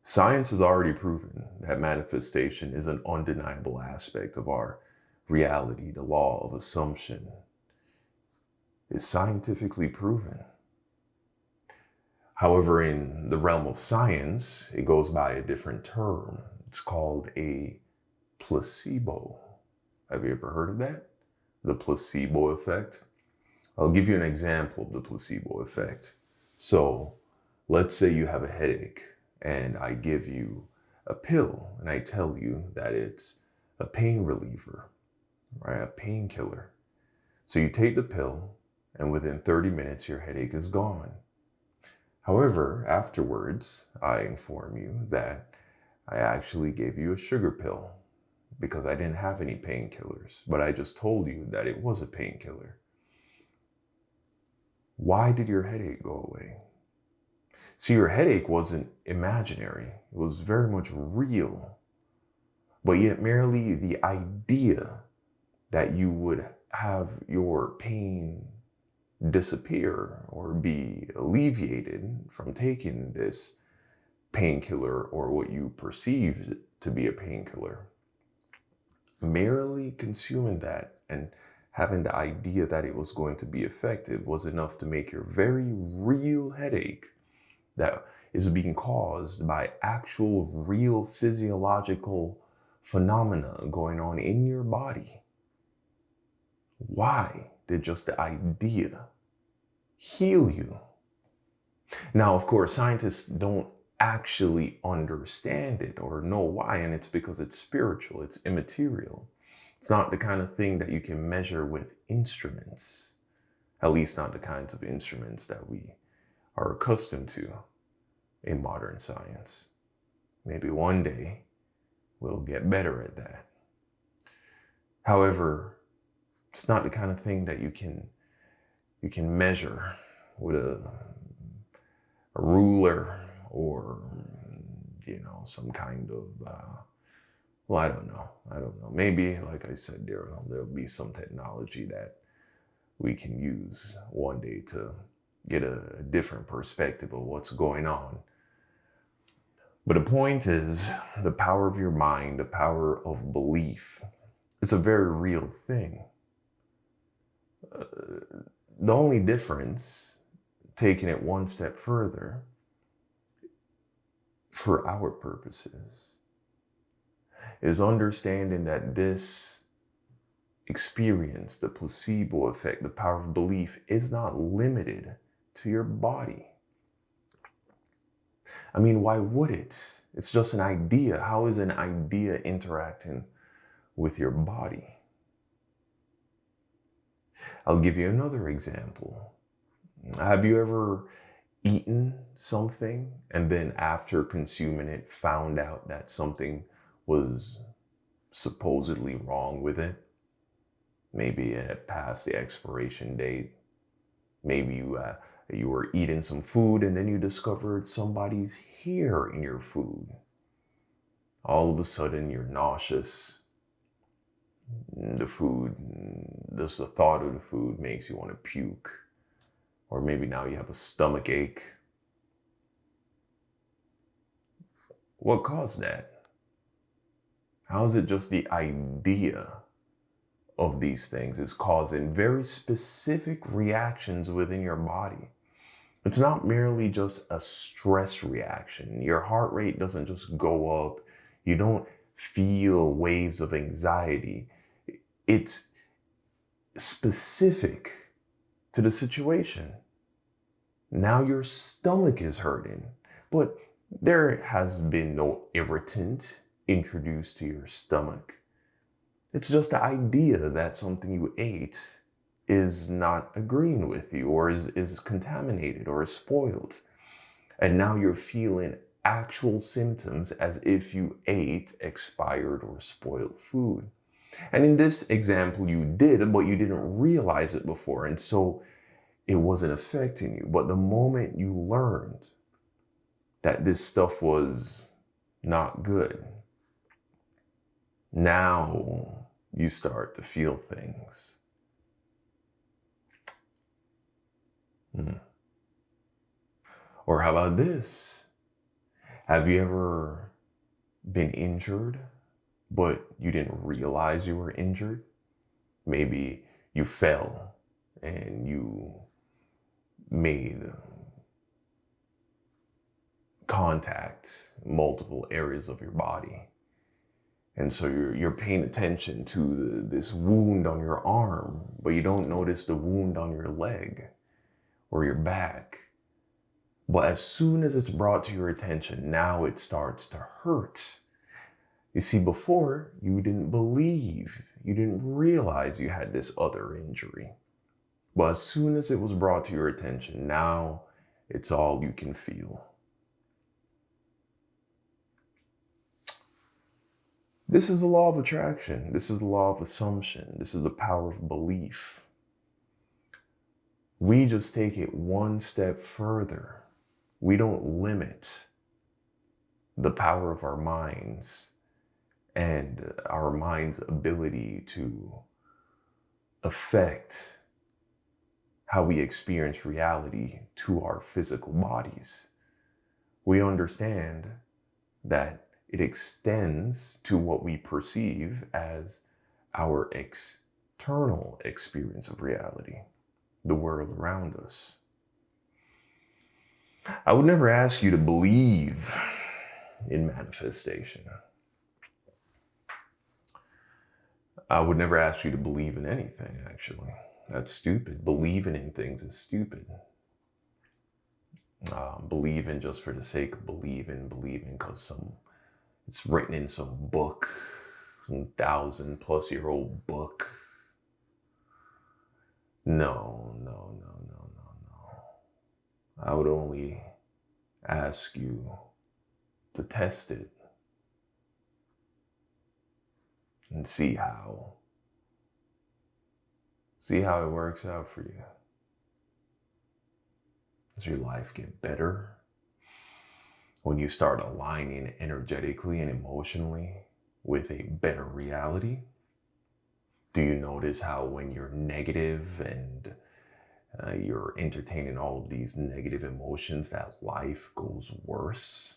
Science has already proven that manifestation is an undeniable aspect of our reality. The law of assumption is scientifically proven. However, in the realm of science, it goes by a different term. It's called a placebo. Have you ever heard of that? The placebo effect? I'll give you an example of the placebo effect. So let's say you have a headache and I give you a pill and I tell you that it's a pain reliever, right? A painkiller. So you take the pill and within 30 minutes, your headache is gone. However, afterwards, I inform you that I actually gave you a sugar pill because I didn't have any painkillers, but I just told you that it was a painkiller. Why did your headache go away? See, your headache wasn't imaginary. It was very much real. But yet merely the idea that you would have your pain disappear or be alleviated from taking this painkiller or what you perceived to be a painkiller, merely consuming that and having the idea that it was going to be effective was enough to make your very real headache that is being caused by actual real physiological phenomena going on in your body. Why did just the idea heal you? Now, of course, scientists don't actually understand it or know why, and it's because it's spiritual, it's immaterial. It's not the kind of thing that you can measure with instruments, at least not the kinds of instruments that we are accustomed to in modern science. Maybe one day we'll get better at that. However, it's not the kind of thing that you can measure with a ruler or some kind of well, I don't know. Maybe, like I said, there'll be some technology that we can use one day to get a different perspective of what's going on. But the point is, the power of your mind, the power of belief, it's a very real thing. The only difference, taking it one step further, for our purposes, is understanding that this experience, the placebo effect, the power of belief, is not limited to your body. I mean, why would it? It's just an idea. How is an idea interacting with your body? I'll give you another example. Have you ever eaten something and then after consuming it found out that something was supposedly wrong with it? Maybe it had passed the expiration date. Maybe you were eating some food and then you discovered somebody's hair in your food. All of a sudden you're nauseous. Just the thought of the food makes you want to puke. Or maybe now you have a stomach ache. What caused that? How is it just the idea of these things is causing very specific reactions within your body? It's not merely just a stress reaction. Your heart rate doesn't just go up. You don't feel waves of anxiety. It's specific to the situation. Now your stomach is hurting, but there has been no irritant introduced to your stomach. It's just the idea that something you ate is not agreeing with you or is contaminated or is spoiled. And now you're feeling actual symptoms as if you ate expired or spoiled food. And in this example, you did, but you didn't realize it before. And so it wasn't affecting you. But the moment you learned that this stuff was not good, now you start to feel things. Or how about this? Have you ever been injured, but you didn't realize you were injured? Maybe you fell and you made contact multiple areas of your body. And so you're paying attention to this wound on your arm, but you don't notice the wound on your leg or your back. But as soon as it's brought to your attention, now it starts to hurt. You see, before you didn't believe, you didn't realize you had this other injury. But as soon as it was brought to your attention, now it's all you can feel. This is the law of attraction. This is the law of assumption. This is the power of belief. We just take it one step further. We don't limit the power of our minds and our mind's ability to affect how we experience reality to our physical bodies. We understand that it extends to what we perceive as our external experience of reality, the world around us. I would never ask you to believe in manifestation. I would never ask you to believe in anything, actually. That's stupid. Believing in things is stupid. Believing just for the sake of believing because it's written in some book, some 1,000+ year-old book. No. I would only ask you to test it and see how it works out for you. Does your life get better when you start aligning energetically and emotionally with a better reality? Do you notice how when you're negative and you're entertaining all of these negative emotions, that life goes worse?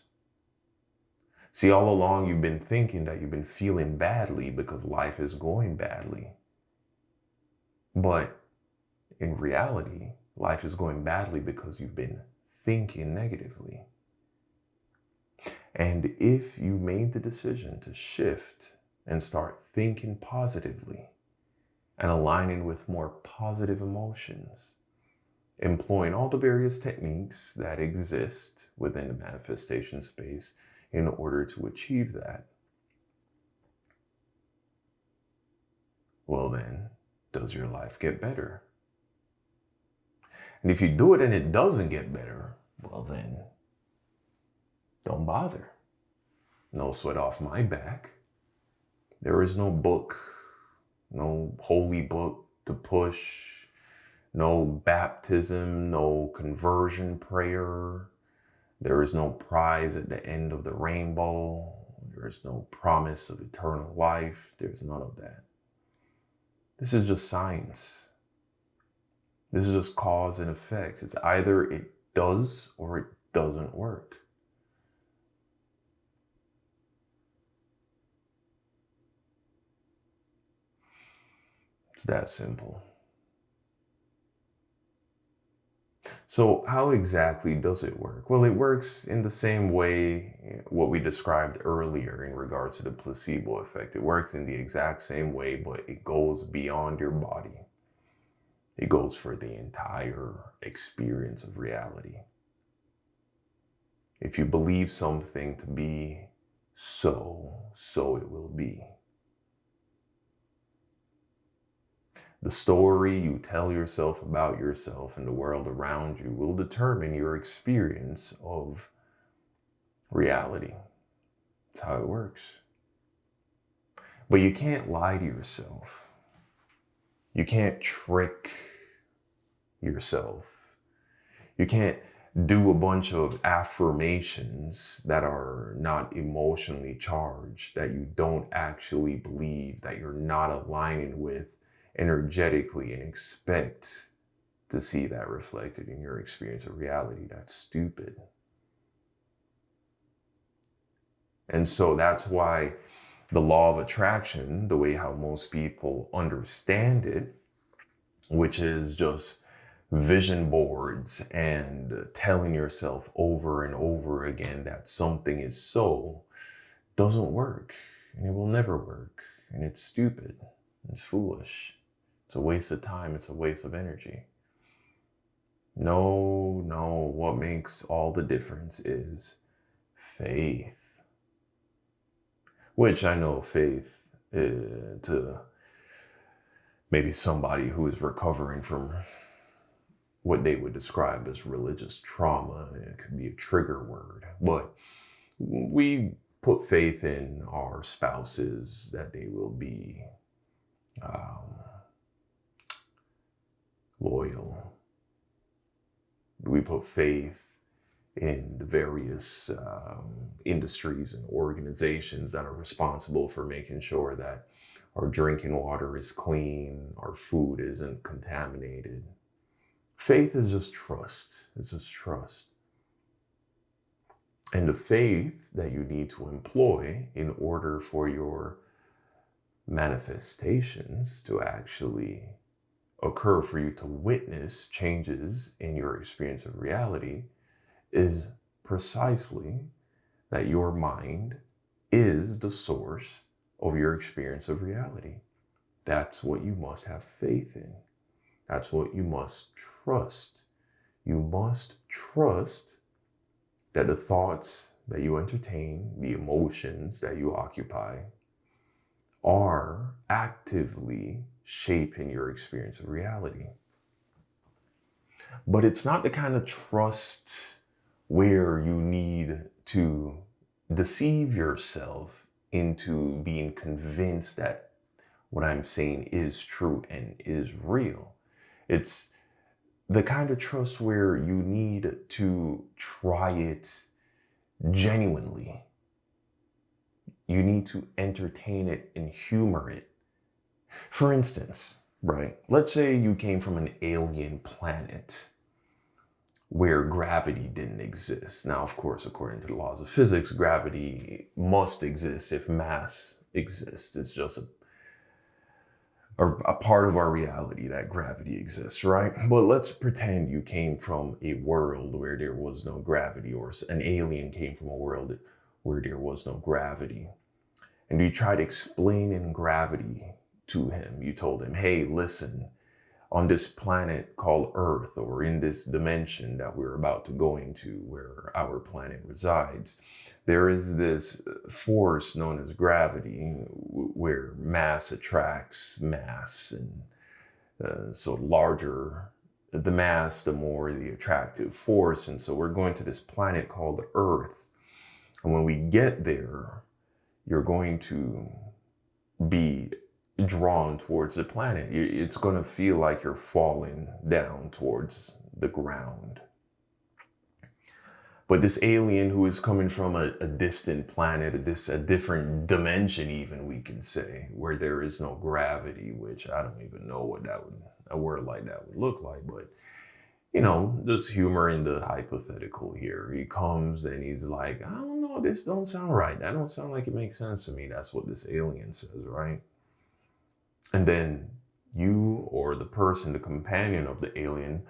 See, all along you've been thinking that you've been feeling badly because life is going badly. But in reality, life is going badly because you've been thinking negatively. And if you made the decision to shift and start thinking positively and aligning with more positive emotions, employing all the various techniques that exist within the manifestation space in order to achieve that, well then, does your life get better? And if you do it and it doesn't get better, well then, don't bother. No sweat off my back. There is no book, no holy book to push, no baptism, no conversion prayer. There is no prize at the end of the rainbow. There is no promise of eternal life. There's none of that. This is just science. This is just cause and effect. It's either it does or it doesn't work. It's that simple. So how exactly does it work? Well, it works in the same way what we described earlier in regards to the placebo effect. It works in the exact same way, but it goes beyond your body. It goes for the entire experience of reality. If you believe something to be so it will be. The story you tell yourself about yourself and the world around you will determine your experience of reality. That's how it works. But you can't lie to yourself. You can't trick yourself. You can't do a bunch of affirmations that are not emotionally charged, that you don't actually believe, that you're not aligning with energetically, and expect to see that reflected in your experience of reality. That's stupid. And so that's why the law of attraction, the way how most people understand it, which is just vision boards and telling yourself over and over again that something is so, doesn't work, and it will never work, and it's stupid, it's foolish, it's a waste of time, it's a waste of energy. No, no, what makes all the difference is faith. Which I know faith to maybe somebody who is recovering from what they would describe as religious trauma. It could be a trigger word, but we put faith in our spouses that they will be loyal. We put faith in the various industries and organizations that are responsible for making sure that our drinking water is clean, our food isn't contaminated. Faith is just trust. It's just trust. And the faith that you need to employ in order for your manifestations to actually occur, for you to witness changes in your experience of reality, is precisely that your mind is the source of your experience of reality. That's what you must have faith in. That's what you must trust. You must trust that the thoughts that you entertain, the emotions that you occupy, are actively shaping your experience of reality. But it's not the kind of trust where you need to deceive yourself into being convinced that what I'm saying is true and is real. It's the kind of trust where you need to try it genuinely. You need to entertain it and humor it. For instance, right, let's say you came from an alien planet where gravity didn't exist. Now, of course, according to the laws of physics, gravity must exist if mass exists. It's just a part of our reality that gravity exists, right? But let's pretend you came from a world where there was no gravity, or an alien came from a world where there was no gravity. And you tried explaining gravity to him. You told him, hey, listen, on this planet called Earth, or in this dimension that we're about to go into where our planet resides, there is this force known as gravity where mass attracts mass. And so larger the mass, the more the attractive force. And so we're going to this planet called Earth. And when we get there, you're going to be drawn towards the planet. It's going to feel like you're falling down towards the ground. But this alien who is coming from a distant planet, a different dimension even, we can say, where there is no gravity, which I don't even know what a word like that would look like, but just humor in the hypothetical here. He comes and he's like, I don't know, this don't sound right. That don't sound like it makes sense to me. That's what this alien says, right? And then you, or the person, the companion of the alien,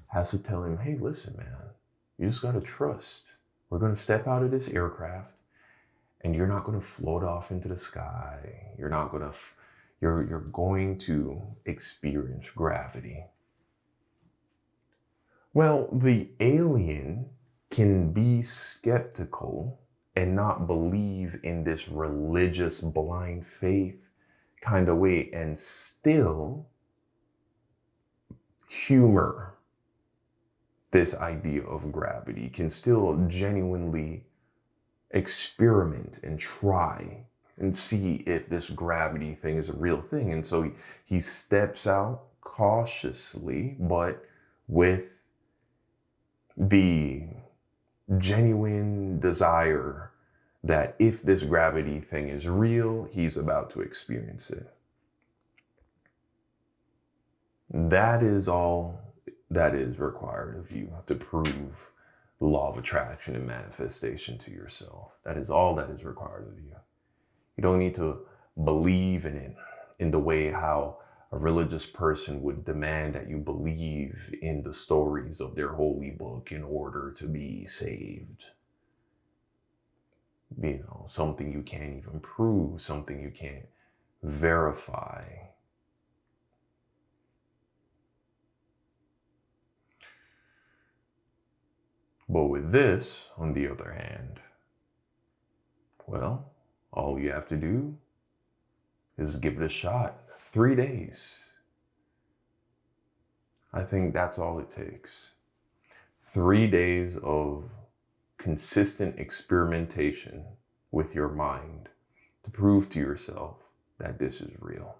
has to tell him, hey, listen, man, you just got to trust. We're going to step out of this aircraft and you're not going to float off into the sky. You're going to experience gravity. Well, the alien can be skeptical and not believe in this religious blind faith kind of way, and still humor this idea of gravity, can still genuinely experiment and try and see if this gravity thing is a real thing. And so he steps out cautiously, but with the genuine desire that if this gravity thing is real, he's about to experience it. That is all that is required of you to prove the law of attraction and manifestation to yourself. That is all that is required of you. You don't need to believe in it in the way how a religious person would demand that you believe in the stories of their holy book in order to be saved. Something you can't even prove, something you can't verify. But with this, on the other hand, well, all you have to do is give it a shot. 3 days. I think that's all it takes. 3 days of consistent experimentation with your mind to prove to yourself that this is real.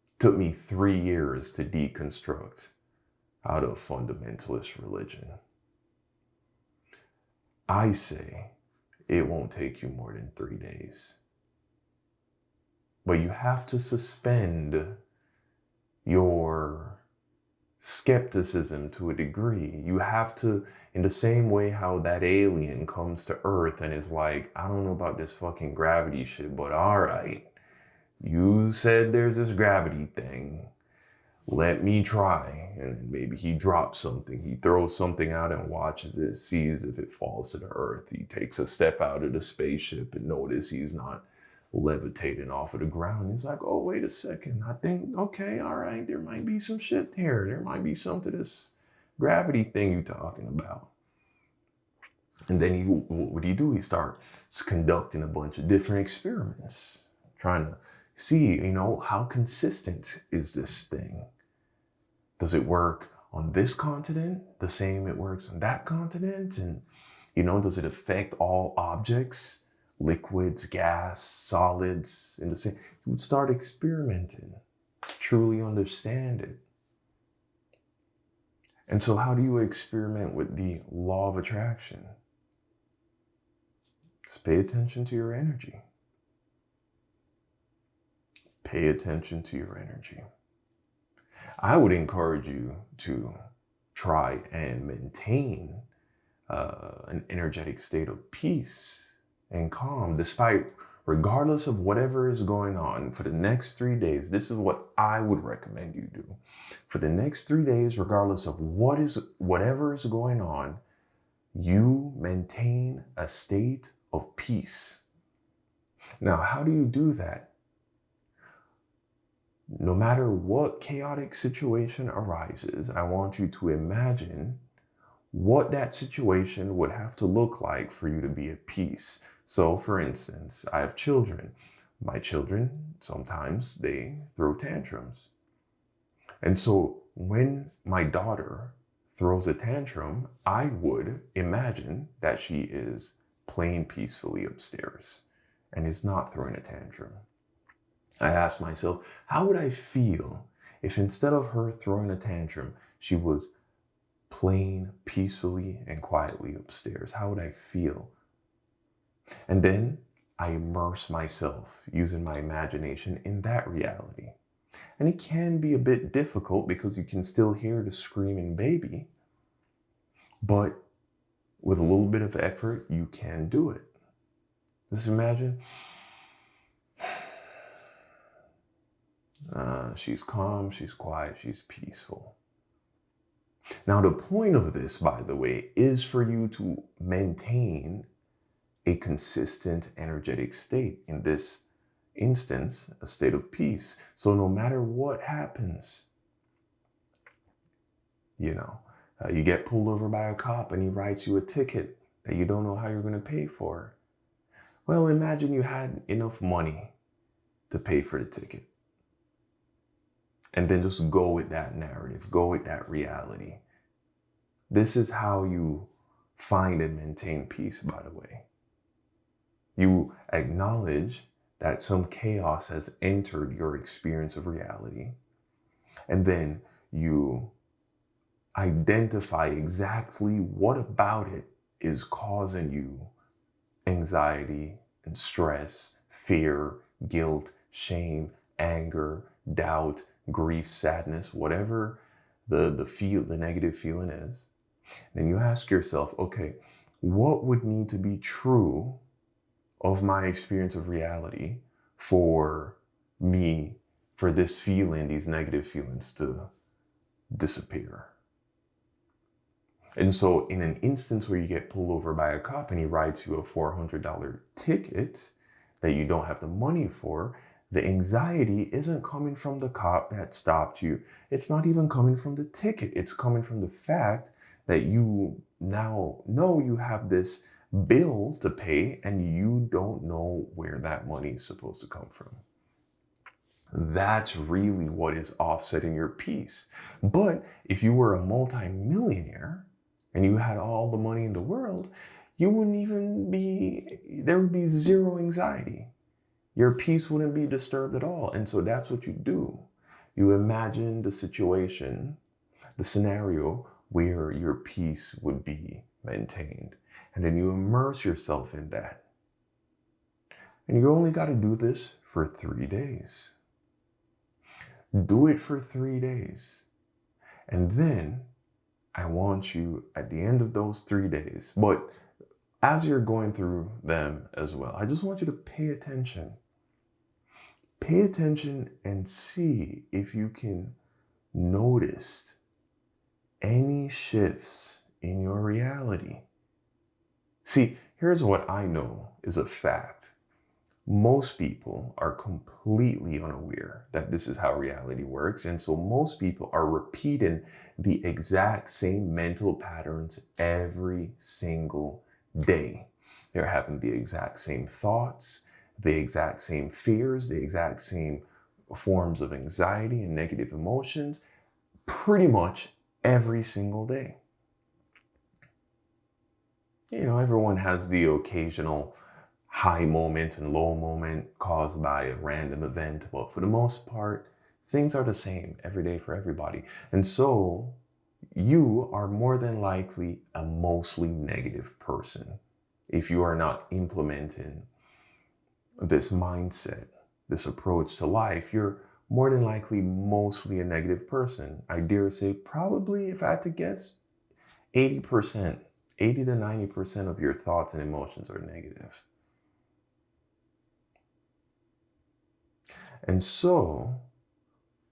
It took me 3 years to deconstruct out of fundamentalist religion. I say it won't take you more than 3 days. But you have to suspend your skepticism to a degree. You have to, in the same way how that alien comes to Earth and is like, I don't know about this fucking gravity shit, but all right, you said there's this gravity thing. Let me try. And maybe he drops something. He throws something out and watches it, sees if it falls to the earth. He takes a step out of the spaceship and notices he's not levitating off of the ground. He's like, oh, wait a second. I think, okay, all right, there might be some shit here. There might be something to this gravity thing you're talking about. And then what do? He starts conducting a bunch of different experiments, trying to see, how consistent is this thing? Does it work on this continent the same it works on that continent? And, does it affect all objects, liquids, gas, solids in the same? You would start experimenting, truly understand it. And so how do you experiment with the law of attraction? Just pay attention to your energy. Pay attention to your energy. I would encourage you to try and maintain an energetic state of peace and calm, regardless of whatever is going on. For the next 3 days, this is what I would recommend you do. For the next 3 days, regardless of whatever is going on, you maintain a state of peace. Now, how do you do that? No matter what chaotic situation arises, I want you to imagine what that situation would have to look like for you to be at peace. So, for instance, I have children. My children, sometimes they throw tantrums. And so when my daughter throws a tantrum, I would imagine that she is playing peacefully upstairs and is not throwing a tantrum. I asked myself, how would I feel if instead of her throwing a tantrum, she was playing peacefully and quietly upstairs? How would I feel? And then I immerse myself using my imagination in that reality. And it can be a bit difficult because you can still hear the screaming baby, but with a little bit of effort, you can do it. Just imagine. She's calm, she's quiet, she's peaceful. Now, the point of this, by the way, is for you to maintain a consistent energetic state. In this instance, a state of peace. So no matter what happens, you get pulled over by a cop and he writes you a ticket that you don't know how you're going to pay for. Well, imagine you had enough money to pay for the ticket. And then just go with that narrative, go with that reality. This is how you find and maintain peace, by the way. You acknowledge that some chaos has entered your experience of reality. And then you identify exactly what about it is causing you anxiety and stress, fear, guilt, shame, anger, doubt, grief, sadness, whatever the negative feeling is. Then you ask yourself, okay, what would need to be true of my experience of reality for me, for this feeling, these negative feelings to disappear? And so in an instance where you get pulled over by a cop and he writes you a $400 ticket that you don't have the money for, the anxiety isn't coming from the cop that stopped you. It's not even coming from the ticket. It's coming from the fact that you now know you have this bill to pay and you don't know where that money is supposed to come from. That's really what is offsetting your peace. But if you were a multimillionaire and you had all the money in the world, you wouldn't even be, there would be zero anxiety. Your peace wouldn't be disturbed at all. And so that's what you do. You imagine the situation, the scenario where your peace would be maintained. And then you immerse yourself in that. And you only got to do this for 3 days. Do it for 3 days. And then I want you at the end of those 3 days, but as you're going through them as well, I just want you to pay attention. Pay attention and see if you can notice any shifts in your reality. See, here's what I know is a fact. Most people are completely unaware that this is how reality works. And so most people are repeating the exact same mental patterns every single day. They're having the exact same thoughts, the exact same fears, the exact same forms of anxiety and negative emotions, pretty much every single day. You know, everyone has the occasional high moment and low moment caused by a random event, but for the most part, things are the same every day for everybody. And so you are more than likely a mostly negative person if you are not implementing this mindset, this approach to life. You're more than likely mostly a negative person. I dare say probably, if I had to guess, 80%, 80 to 90% of your thoughts and emotions are negative. And so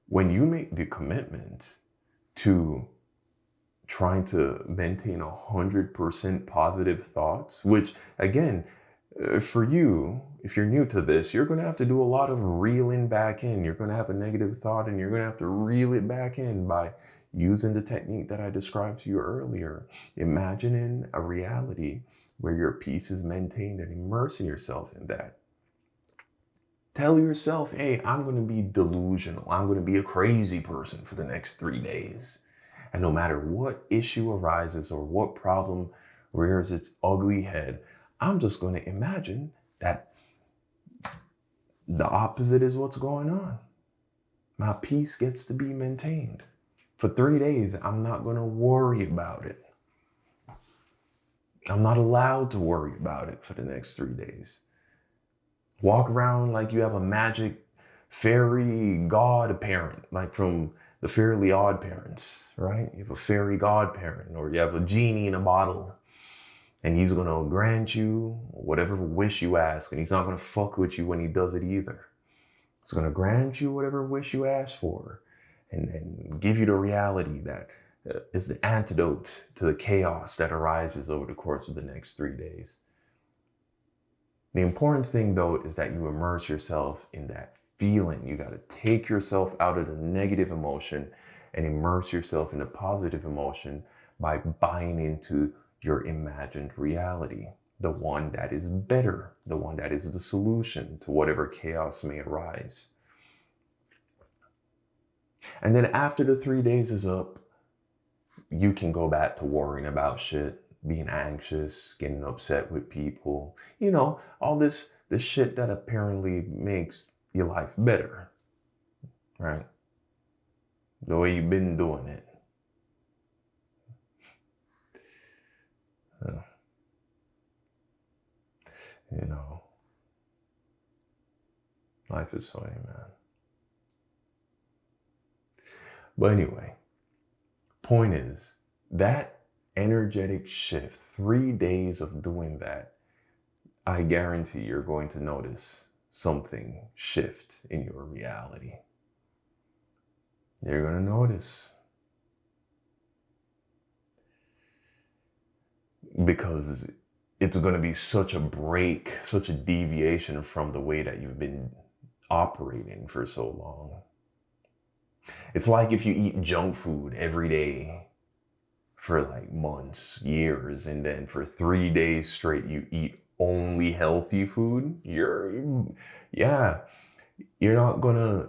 when you make the commitment to trying to maintain 100% positive thoughts, which again, for you, if you're new to this, you're going to have to do a lot of reeling back in. You're going to have a negative thought and you're going to have to reel it back in by using the technique that I described to you earlier. Imagining a reality where your peace is maintained and immersing yourself in that. Tell yourself, hey, I'm going to be delusional. I'm going to be a crazy person for the next 3 days. And no matter what issue arises or what problem rears its ugly head, I'm just going to imagine that the opposite is what's going on. My peace gets to be maintained. For 3 days, I'm not going to worry about it. I'm not allowed to worry about it for the next 3 days. Walk around like you have a magic fairy god parent, like from the Fairly Odd Parents, right? You have a fairy godparent, or you have a genie in a bottle, and he's going to grant you whatever wish you ask, and he's not going to fuck with you when he does it either. He's going to grant you whatever wish you ask for, and give you the reality that is the antidote to the chaos that arises over the course of the next 3 days. The important thing, though, is that you immerse yourself in that feeling. You got to take yourself out of the negative emotion and immerse yourself in a positive emotion by buying into your imagined reality, the one that is better, the one that is the solution to whatever chaos may arise. And then after the 3 days is up, you can go back to worrying about shit, being anxious, getting upset with people, you know, all this shit that apparently makes your life better, right? The way you've been doing it. You know, life is funny, man. But anyway, point is that energetic shift, 3 days of doing that, I guarantee you're going to notice something shift in your reality. You're going to notice. Because it's going to be such a break, such a deviation from the way that you've been operating for so long. It's like if you eat junk food every day for like months, years, and then for 3 days straight you eat only healthy food. Yeah, you're not gonna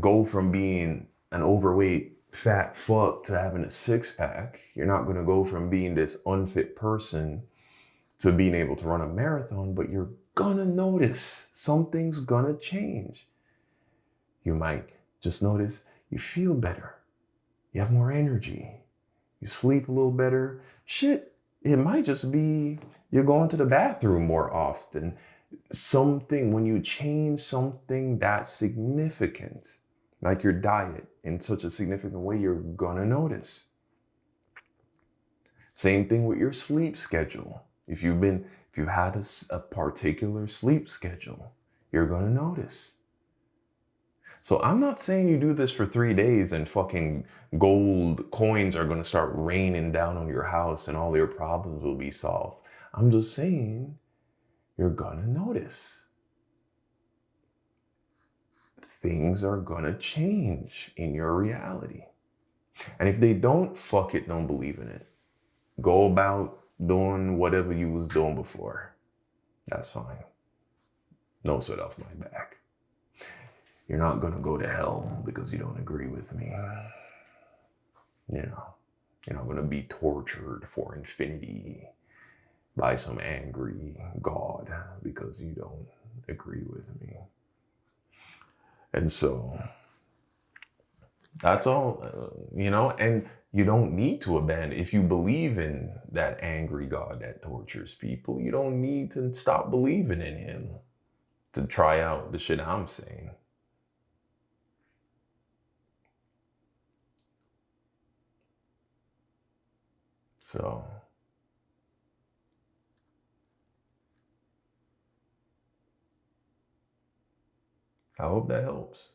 go from being an overweight fat fuck to having a six pack. You're not gonna go from being this unfit person to being able to run a marathon, but you're gonna notice something's gonna change. You might just notice you feel better. You have more energy. You sleep a little better. Shit, it might just be you're going to the bathroom more often. Something, when you change something that significant, like your diet, in such a significant way, you're gonna notice. Same thing with your sleep schedule. If you've had a particular sleep schedule, you're gonna notice. So I'm not saying you do this for 3 days and fucking gold coins are gonna start raining down on your house and all your problems will be solved. I'm just saying you're gonna notice. Things are gonna change in your reality. And if they don't, fuck it, don't believe in it. Go about doing whatever you was doing before. That's fine. No sweat off my back. You're not gonna go to hell because you don't agree with me. You know, you're not gonna be tortured for infinity by some angry God because you don't agree with me. And so that's all, and you don't need to abandon. If you believe in that angry God that tortures people, you don't need to stop believing in him to try out the shit I'm saying. So I hope that helps.